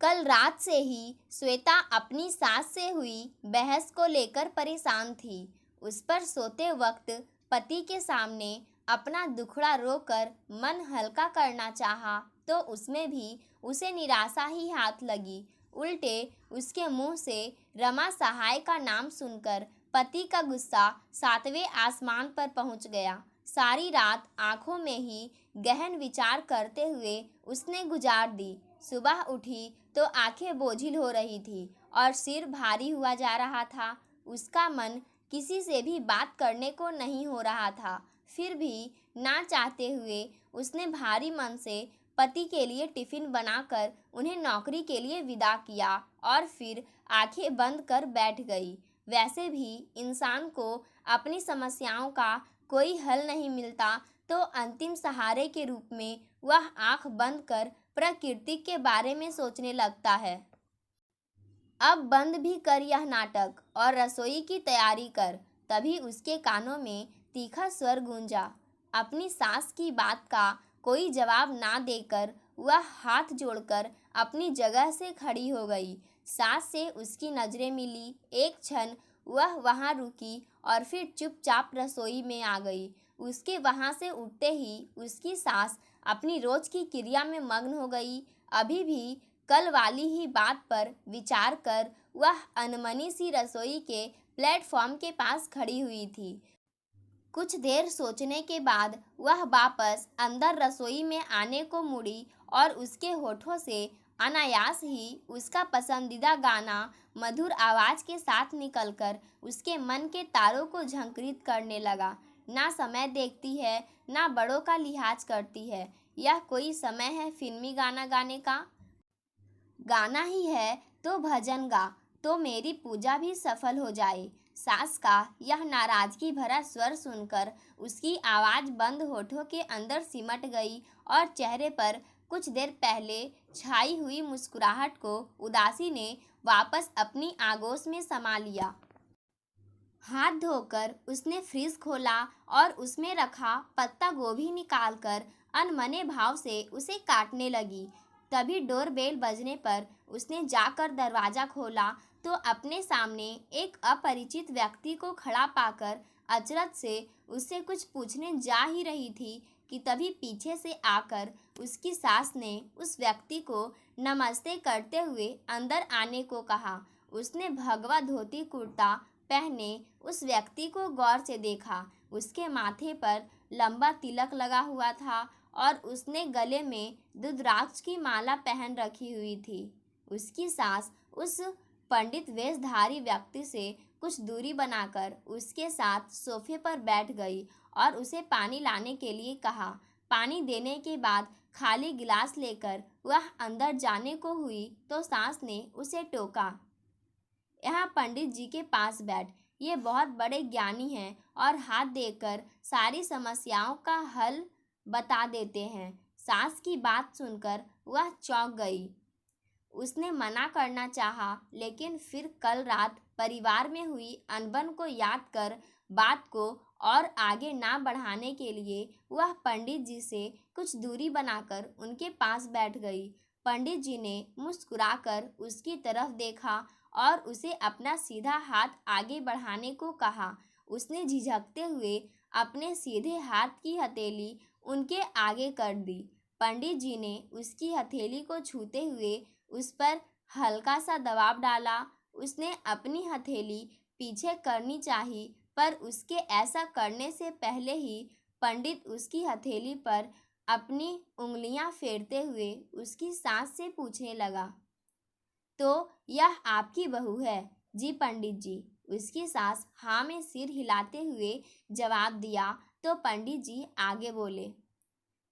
कल रात से ही श्वेता अपनी सास से हुई बहस को लेकर परेशान थी। उस पर सोते वक्त पति के सामने अपना दुखड़ा रोकर मन हल्का करना चाहा तो उसमें भी उसे निराशा ही हाथ लगी। उल्टे उसके मुंह से रमा सहाय का नाम सुनकर पति का गुस्सा सातवें आसमान पर पहुंच गया। सारी रात आंखों में ही गहन विचार करते हुए उसने गुजार दी। सुबह उठी तो आंखें बोझिल हो रही थी और सिर भारी हुआ जा रहा था। उसका मन किसी से भी बात करने को नहीं हो रहा था। फिर भी ना चाहते हुए उसने भारी मन से पति के लिए टिफिन बनाकर उन्हें नौकरी के लिए विदा किया और फिर आंखें बंद कर बैठ गई। वैसे भी इंसान को अपनी समस्याओं का कोई हल नहीं मिलता तो अंतिम सहारे के रूप में वह आंख बंद कर प्रकृति के बारे में सोचने लगता है। अब बंद भी कर यह नाटक और रसोई की तैयारी कर। तभी उसके कानों में तीखा स्वर गूंजा। अपनी सास की बात का कोई जवाब ना देकर वह हाथ जोड़कर अपनी जगह से खड़ी हो गई। सास से उसकी नजरें मिली। एक क्षण वह वहां रुकी और फिर चुपचाप रसोई में आ गई। उसके वहां से उठते ही उसकी सास अपनी रोज की क्रिया में मग्न हो गई। अभी भी कल वाली ही बात पर विचार कर वह अनमनी सी रसोई के प्लेटफॉर्म के पास खड़ी हुई थी। कुछ देर सोचने के बाद वह वापस अंदर रसोई में आने को मुड़ी और उसके होठों से अनायास ही उसका पसंदीदा गाना मधुर आवाज के साथ निकलकर उसके मन के तारों को झंकृत करने लगा। ना समय देखती है, ना बड़ों का लिहाज करती है। यह कोई समय है फिल्मी गाना गाने का? गाना ही है तो भजन गा, तो मेरी पूजा भी सफल हो जाए। सास का यह नाराजगी भरा स्वर सुनकर उसकी आवाज बंद होठों के अंदर सिमट गई और चेहरे पर कुछ देर पहले छाई हुई मुस्कुराहट को उदासी ने वापस अपनी आगोश में समा लिया। हाथ धोकर उसने फ्रिज खोला और उसमें रखा पत्ता गोभी निकालकर अनमने भाव से उसे काटने लगी। तभी डोरबेल बजने पर उसने जाकर दरवाजा खोला तो अपने सामने एक अपरिचित व्यक्ति को खड़ा पाकर अचरज से उससे कुछ पूछने जा ही रही थी कि तभी पीछे से आकर उसकी सास ने उस व्यक्ति को नमस्ते करते हुए अंदर आने को कहा। उसने भगवा धोती कुर्ता पहने उस व्यक्ति को गौर से देखा। उसके माथे पर लंबा तिलक लगा हुआ था और उसने गले में रुद्राक्ष की माला पहन रखी हुई थी। उसकी सास उस पंडित वेशधारी व्यक्ति से कुछ दूरी बनाकर उसके साथ सोफे पर बैठ गई और उसे पानी लाने के लिए कहा। पानी देने के बाद खाली गिलास लेकर वह अंदर जाने को हुई तो सास ने उसे टोका, यहाँ पंडित जी के पास बैठ, ये बहुत बड़े ज्ञानी हैं और हाथ देकर सारी समस्याओं का हल बता देते हैं। सास की बात सुनकर वह चौंक गई। उसने मना करना चाहा, लेकिन फिर कल रात परिवार में हुई अनबन को याद कर बात को और आगे ना बढ़ाने के लिए वह पंडित जी से कुछ दूरी बनाकर उनके पास बैठ गई। पंडित जी ने मुस्कुराकर उसकी तरफ देखा और उसे अपना सीधा हाथ आगे बढ़ाने को कहा। उसने झिझकते हुए अपने सीधे हाथ की हथेली उनके आगे कर दी। पंडित जी ने उसकी हथेली को छूते हुए उस पर हल्का सा दबाव डाला। उसने अपनी हथेली पीछे करनी चाहिए, पर उसके ऐसा करने से पहले ही पंडित उसकी हथेली पर अपनी उंगलियां फेरते हुए उसकी सास से पूछने लगा, तो यह आपकी बहू है? जी पंडित जी, उसकी सास हाँ में सिर हिलाते हुए जवाब दिया। तो पंडित जी आगे बोले,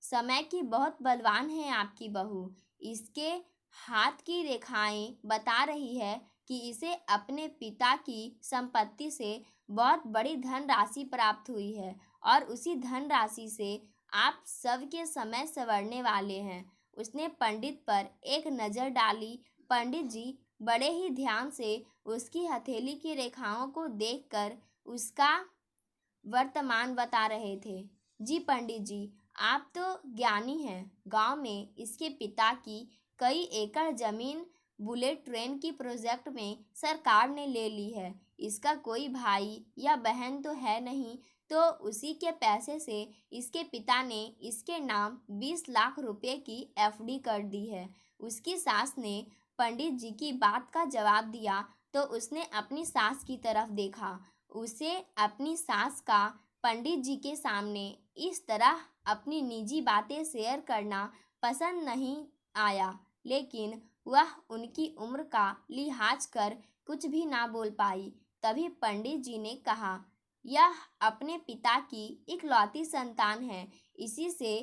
समय की बहुत बलवान है आपकी बहू। इसके हाथ की रेखाएं बता रही है कि इसे अपने पिता की संपत्ति से बहुत बड़ी धनराशि प्राप्त हुई है और उसी धनराशि से आप सबके समय संवरने वाले हैं। उसने पंडित पर एक नज़र डाली। पंडित जी बड़े ही ध्यान से उसकी हथेली की रेखाओं को देखकर उसका वर्तमान बता रहे थे। जी पंडित जी, आप तो ज्ञानी हैं। गांव में इसके पिता की कई एकड़ जमीन बुलेट ट्रेन की प्रोजेक्ट में सरकार ने ले ली है। इसका कोई भाई या बहन तो है नहीं, तो उसी के पैसे से इसके पिता ने इसके नाम 20 लाख रुपए की एफडी कर दी है। उसकी सास ने पंडित जी की बात का जवाब दिया तो उसने अपनी सास की तरफ देखा। उसे अपनी सास का पंडित जी के सामने इस तरह अपनी निजी बातें शेयर करना पसंद नहीं आया, लेकिन वह उनकी उम्र का लिहाज कर कुछ भी ना बोल पाई। तभी पंडित जी ने कहा, यह अपने पिता की इकलौती संतान है, इसी से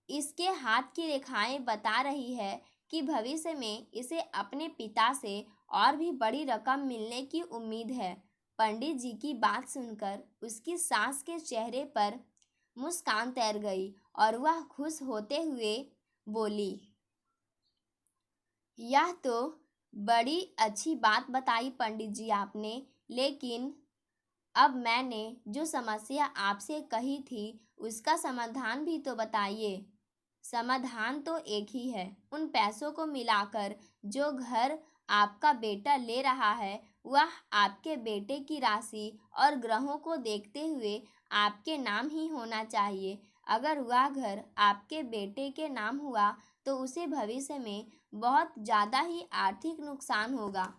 इसके हाथ की रेखाएं बता रही है कि भविष्य में इसे अपने पिता से और भी बड़ी रकम मिलने की उम्मीद है। पंडित जी की बात सुनकर उसकी सास के चेहरे पर मुस्कान तैर गई और वह खुश होते हुए बोली, यह तो बड़ी अच्छी बात बताई पंडित जी आपने, लेकिन अब मैंने जो समस्या आपसे कही थी उसका समाधान भी तो बताइए। समाधान तो एक ही है। उन पैसों को मिलाकर जो घर आपका बेटा ले रहा है वह आपके बेटे की राशि और ग्रहों को देखते हुए आपके नाम ही होना चाहिए। अगर वह घर आपके बेटे के नाम हुआ तो उसे भविष्य में बहुत ज़्यादा ही आर्थिक नुकसान होगा।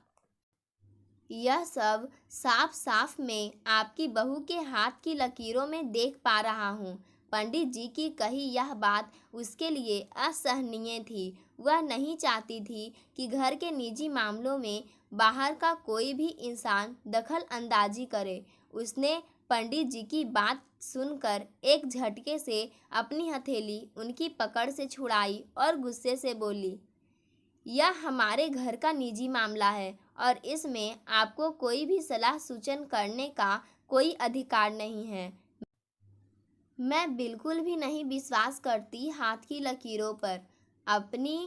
यह सब साफ साफ मैं आपकी बहू के हाथ की लकीरों में देख पा रहा हूँ। पंडित जी की कही यह बात उसके लिए असहनीय थी। वह नहीं चाहती थी कि घर के निजी मामलों में बाहर का कोई भी इंसान दखल अंदाजी करे। उसने पंडित जी की बात सुनकर एक झटके से अपनी हथेली उनकी पकड़ से छुड़ाई और गुस्से से बोली, यह हमारे घर का निजी मामला है और इसमें आपको कोई भी सलाह सूचन करने का कोई अधिकार नहीं है। मैं बिल्कुल भी नहीं विश्वास करती हाथ की लकीरों पर। अपनी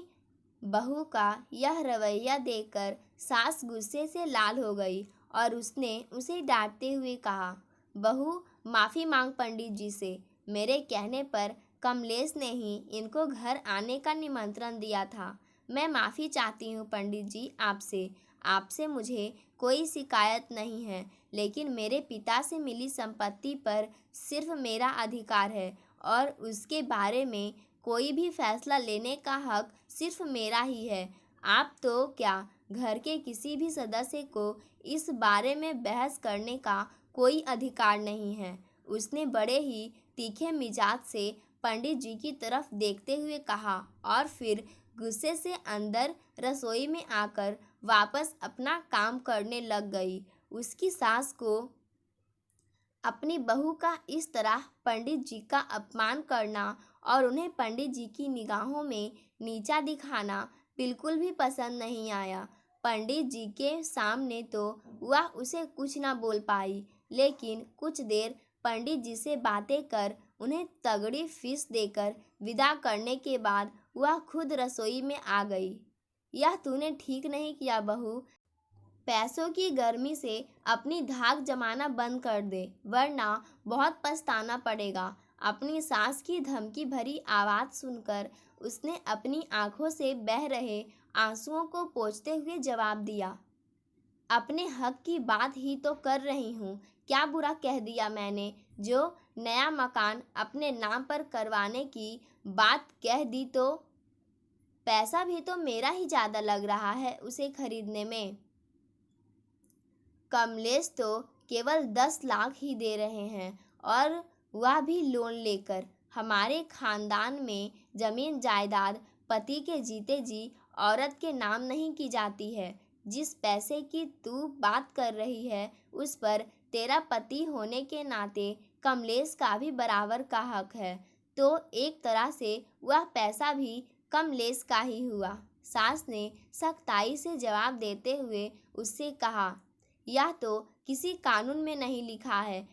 बहू का यह रवैया देखकर सास गुस्से से लाल हो गई और उसने उसे डांटते हुए कहा, बहू माफ़ी मांग पंडित जी से। मेरे कहने पर कमलेश ने ही इनको घर आने का निमंत्रण दिया था। मैं माफ़ी चाहती हूँ पंडित जी आपसे। आपसे मुझे कोई शिकायत नहीं है, लेकिन मेरे पिता से मिली संपत्ति पर सिर्फ मेरा अधिकार है और उसके बारे में कोई भी फैसला लेने का हक सिर्फ मेरा ही है। आप तो क्या घर के किसी भी सदस्य को इस बारे में बहस करने का कोई अधिकार नहीं है। उसने बड़े ही तीखे मिजाज से पंडित जी की तरफ देखते हुए कहा और फिर गुस्से से अंदर रसोई में आकर वापस अपना काम करने लग गई। उसकी सास को अपनी बहू का इस तरह पंडित जी का अपमान करना और उन्हें पंडित जी की निगाहों में नीचा दिखाना बिल्कुल भी पसंद नहीं आया। पंडित जी के सामने तो वह उसे कुछ ना बोल पाई, लेकिन कुछ देर पंडित जी से बातें कर उन्हें तगड़ी फीस देकर विदा करने के बाद वह खुद रसोई में आ गई। यह तूने ठीक नहीं किया बहू। पैसों की गर्मी से अपनी धाक जमाना बंद कर दे, वरना बहुत पछताना पड़ेगा। अपनी सास की धमकी भरी आवाज़ सुनकर उसने अपनी आंखों से बह रहे आंसुओं को पोंछते हुए जवाब दिया, अपने हक की बात ही तो कर रही हूँ। क्या बुरा कह दिया मैंने जो नया मकान अपने नाम पर करवाने की बात कह दी? तो पैसा भी तो मेरा ही ज़्यादा लग रहा है उसे खरीदने में। कमलेश तो केवल 10 लाख ही दे रहे हैं और वह भी लोन लेकर। हमारे खानदान में जमीन जायदाद पति के जीते जी औरत के नाम नहीं की जाती है। जिस पैसे की तू बात कर रही है उस पर तेरा पति होने के नाते कमलेश का भी बराबर का हक है, तो एक तरह से वह पैसा भी कमलेश का ही हुआ। सास ने सख्ताई से जवाब देते हुए उससे कहा, यह तो किसी कानून में नहीं लिखा है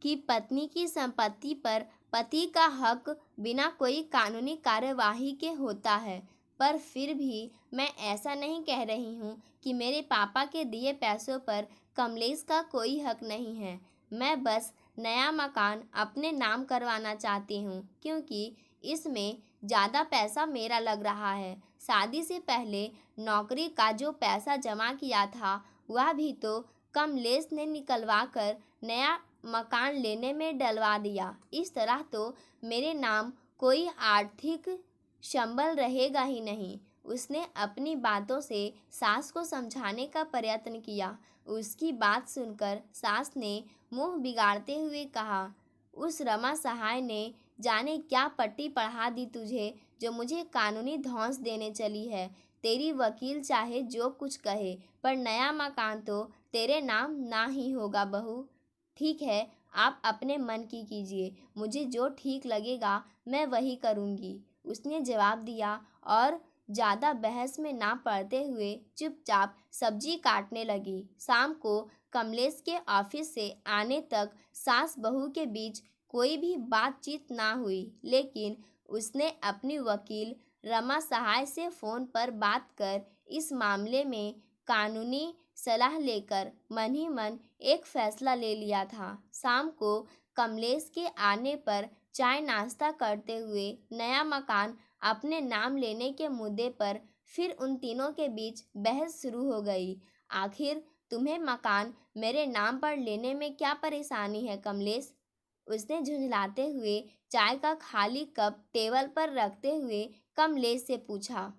कि पत्नी की संपत्ति पर पति का हक बिना कोई कानूनी कार्यवाही के होता है, पर फिर भी मैं ऐसा नहीं कह रही हूँ कि मेरे पापा के दिए पैसों पर कमलेश का कोई हक नहीं है। मैं बस नया मकान अपने नाम करवाना चाहती हूँ क्योंकि इसमें ज़्यादा पैसा मेरा लग रहा है। शादी से पहले नौकरी का जो पैसा जमा किया था वह भी तो कमलेश ने निकलवा कर नया मकान लेने में डलवा दिया। इस तरह तो मेरे नाम कोई आर्थिक संबल रहेगा ही नहीं। उसने अपनी बातों से सास को समझाने का प्रयत्न किया। उसकी बात सुनकर सास ने मुंह बिगाड़ते हुए कहा, उस रमा सहाय ने जाने क्या पट्टी पढ़ा दी तुझे जो मुझे कानूनी धौंस देने चली है। तेरी वकील चाहे जो कुछ कहे पर नया मकान तो तेरे नाम ना ही होगा बहू। ठीक है, आप अपने मन की कीजिए, मुझे जो ठीक लगेगा मैं वही करूँगी, उसने जवाब दिया और ज़्यादा बहस में ना पड़ते हुए चुपचाप सब्जी काटने लगी। शाम को कमलेश के ऑफिस से आने तक सास बहू के बीच कोई भी बातचीत ना हुई, लेकिन उसने अपनी वकील रमा सहाय से फ़ोन पर बात कर इस मामले में कानूनी सलाह लेकर मन ही मन एक फैसला ले लिया था। शाम को कमलेश के आने पर चाय नाश्ता करते हुए नया मकान अपने नाम लेने के मुद्दे पर फिर उन तीनों के बीच बहस शुरू हो गई। आखिर तुम्हें मकान मेरे नाम पर लेने में क्या परेशानी है कमलेश? उसने झुंझलाते हुए चाय का खाली कप टेबल पर रखते हुए कमलेश से पूछा।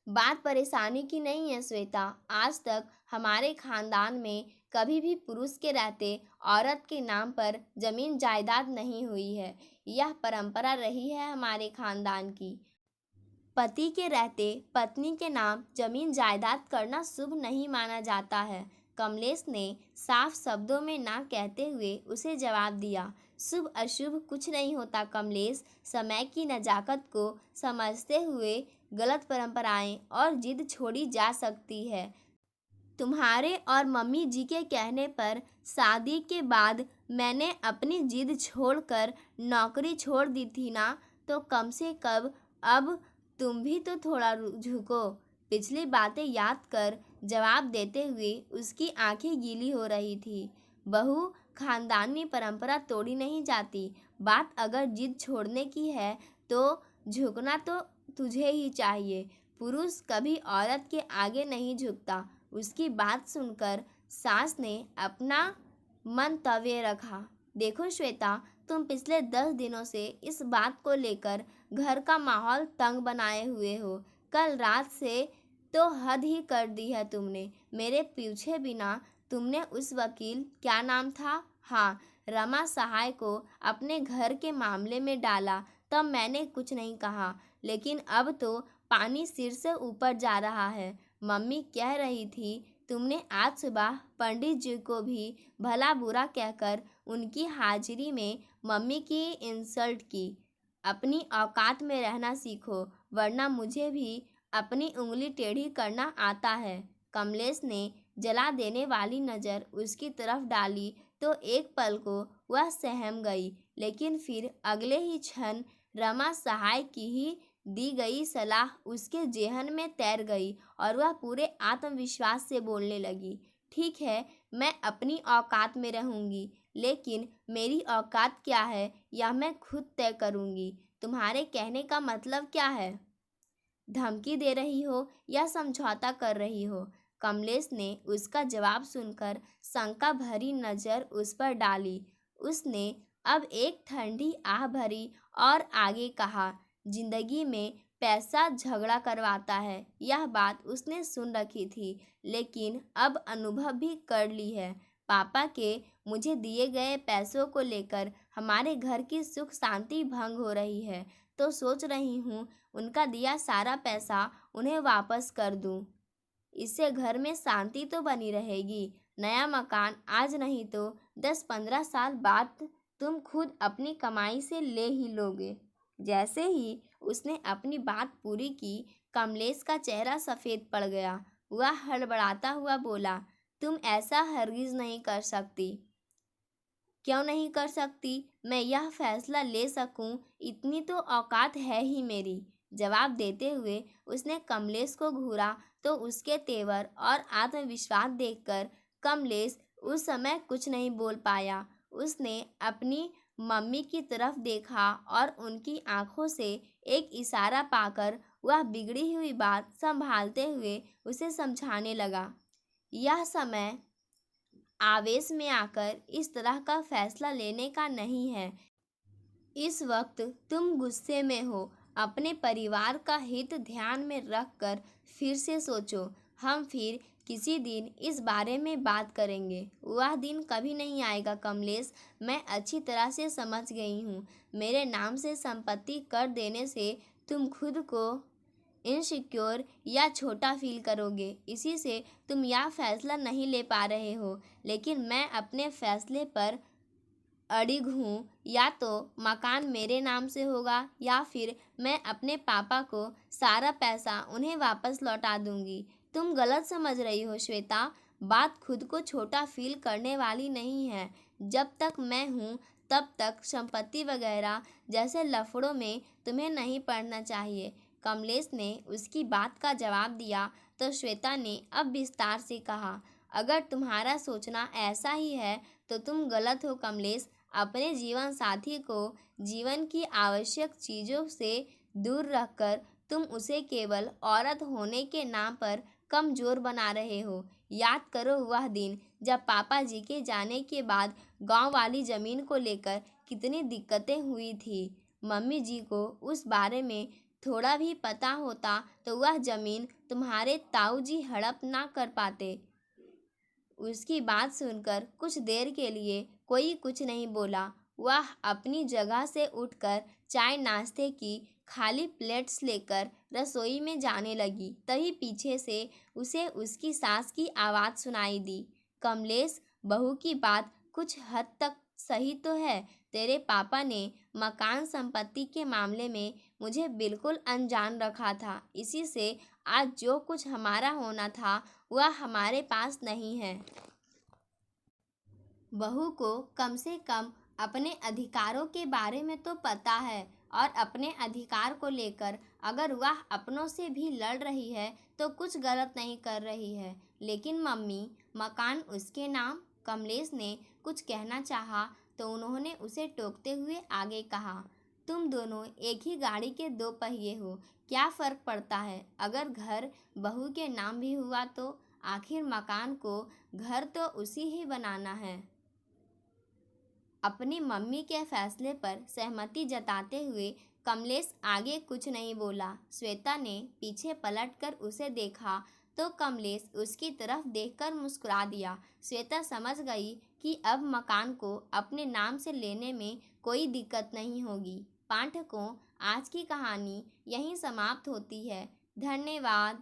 बात परेशानी की नहीं है श्वेता, आज तक हमारे खानदान में कभी भी पुरुष के रहते औरत के नाम पर जमीन जायदाद नहीं हुई है। यह परंपरा रही है हमारे खानदान की। पति के रहते पत्नी के नाम जमीन जायदाद करना शुभ नहीं माना जाता है। कमलेश ने साफ शब्दों में ना कहते हुए उसे जवाब दिया। शुभ अशुभ कुछ नहीं होता कमलेश, समय की नजाकत को समझते हुए गलत परंपराएं और जिद छोड़ी जा सकती है। तुम्हारे और मम्मी जी के कहने पर शादी के बाद मैंने अपनी जिद छोड़कर नौकरी छोड़ दी थी ना, तो कम से कम अब तुम भी तो थोड़ा झुको। पिछली बातें याद कर जवाब देते हुए उसकी आंखें गीली हो रही थी। बहू, खानदानी परंपरा तोड़ी नहीं जाती। बात अगर जिद छोड़ने की है तो झुकना तो तुझे ही चाहिए। पुरुष कभी औरत के आगे नहीं झुकता। उसकी बात सुनकर सास ने अपना मंतव्य रखा। देखो श्वेता, तुम पिछले 10 दिनों से इस बात को लेकर घर का माहौल तंग बनाए हुए हो। कल रात से तो हद ही कर दी है तुमने। मेरे पूछे बिना तुमने उस वकील, क्या नाम था, हाँ, रमा सहाय को अपने घर के मामले में डाला। तब मैंने कुछ नहीं कहा, लेकिन अब तो पानी सिर से ऊपर जा रहा है। मम्मी कह रही थी तुमने आज सुबह पंडित जी को भी भला बुरा कहकर उनकी हाजिरी में मम्मी की इंसल्ट की। अपनी औकात में रहना सीखो, वरना मुझे भी अपनी उंगली टेढ़ी करना आता है। कमलेश ने जला देने वाली नज़र उसकी तरफ डाली तो एक पल को वह सहम गई, लेकिन फिर अगले ही क्षण रमा सहाय की ही दी गई सलाह उसके जेहन में तैर गई और वह पूरे आत्मविश्वास से बोलने लगी। ठीक है, मैं अपनी औकात में रहूँगी, लेकिन मेरी औकात क्या है यह मैं खुद तय करूँगी। तुम्हारे कहने का मतलब क्या है? धमकी दे रही हो या समझौता कर रही हो? कमलेश ने उसका जवाब सुनकर शंका भरी नज़र उस पर डाली। उसने अब एक ठंडी आह भरी और आगे कहा, जिंदगी में पैसा झगड़ा करवाता है। यह बात उसने सुन रखी थी, लेकिन अब अनुभव भी कर ली है। पापा के मुझे दिए गए पैसों को लेकर हमारे घर की सुख शांति भंग हो रही है, तो सोच रही हूँ उनका दिया सारा पैसा उन्हें वापस कर दूँ। इससे घर में शांति तो बनी रहेगी। नया मकान आज नहीं तो 10-15 साल बाद तुम खुद अपनी कमाई से ले ही लोगे। जैसे ही उसने अपनी बात पूरी की, कमलेश का चेहरा सफ़ेद पड़ गया। वह हड़बड़ाता हुआ बोला, तुम ऐसा हरगिज़ नहीं कर सकती। क्यों नहीं कर सकती? मैं यह फैसला ले सकूं, इतनी तो औकात है ही मेरी। जवाब देते हुए उसने कमलेश को घूरा तो उसके तेवर और आत्मविश्वास देखकर कमलेश उस समय कुछ नहीं बोल पाया। उसने अपनी मम्मी की तरफ देखा और उनकी आंखों से एक इशारा पाकर वह बिगड़ी हुई बात संभालते हुए उसे समझाने लगा। यह समय आवेश में आकर इस तरह का फैसला लेने का नहीं है। इस वक्त तुम गुस्से में हो। अपने परिवार का हित ध्यान में रखकर फिर से सोचो। हम फिर किसी दिन इस बारे में बात करेंगे। वह दिन कभी नहीं आएगा कमलेश, मैं अच्छी तरह से समझ गई हूँ। मेरे नाम से संपत्ति कर देने से तुम खुद को इनसिक्योर या छोटा फील करोगे। इसी से तुम यह फैसला नहीं ले पा रहे हो। लेकिन मैं अपने फैसले पर अड़िग हूँ। या तो मकान मेरे नाम से होगा या फिर मैं अपने पापा को सारा पैसा उन्हें वापस लौटा दूंगी। तुम गलत समझ रही हो श्वेता। बात खुद को छोटा फील करने वाली नहीं है। जब तक मैं हूँ तब तक संपत्ति वगैरह जैसे लफड़ों में तुम्हें नहीं पड़ना चाहिए। कमलेश ने उसकी बात का जवाब दिया तो श्वेता ने अब विस्तार से कहा, अगर तुम्हारा सोचना ऐसा ही है तो तुम गलत हो कमलेश। अपने जीवन साथी को जीवन की आवश्यक चीज़ों से दूर रखकर तुम उसे केवल औरत होने के नाम पर कमज़ोर बना रहे हो। याद करो वह दिन जब पापा जी के जाने के बाद गांव वाली ज़मीन को लेकर कितनी दिक्कतें हुई थी। मम्मी जी को उस बारे में थोड़ा भी पता होता तो वह ज़मीन तुम्हारे ताऊ जी हड़प ना कर पाते। उसकी बात सुनकर कुछ देर के लिए कोई कुछ नहीं बोला। वह अपनी जगह से उठकर चाय नाश्ते की खाली प्लेट्स लेकर रसोई में जाने लगी। तभी पीछे से उसे उसकी सास की आवाज़ सुनाई दी, कमलेश, बहू की बात कुछ हद तक सही तो है। तेरे पापा ने मकान संपत्ति के मामले में मुझे बिल्कुल अनजान रखा था। इसी से आज जो कुछ हमारा होना था वह हमारे पास नहीं है। बहू को कम से कम अपने अधिकारों के बारे में तो पता है और अपने अधिकार को लेकर अगर वह अपनों से भी लड़ रही है तो कुछ गलत नहीं कर रही है। लेकिन मम्मी, मकान उसके नाम। कमलेश ने कुछ कहना चाहा तो उन्होंने उसे टोकते हुए आगे कहा, तुम दोनों एक ही गाड़ी के दो पहिए हो। क्या फ़र्क पड़ता है अगर घर बहू के नाम भी हुआ तो? आखिर मकान को घर तो उसी ही बनाना है। अपनी मम्मी के फैसले पर सहमति जताते हुए कमलेश आगे कुछ नहीं बोला। श्वेता ने पीछे पलटकर उसे देखा तो कमलेश उसकी तरफ देखकर मुस्कुरा दिया। श्वेता समझ गई कि अब मकान को अपने नाम से लेने में कोई दिक्कत नहीं होगी। पाठकों, आज की कहानी यहीं समाप्त होती है। धन्यवाद।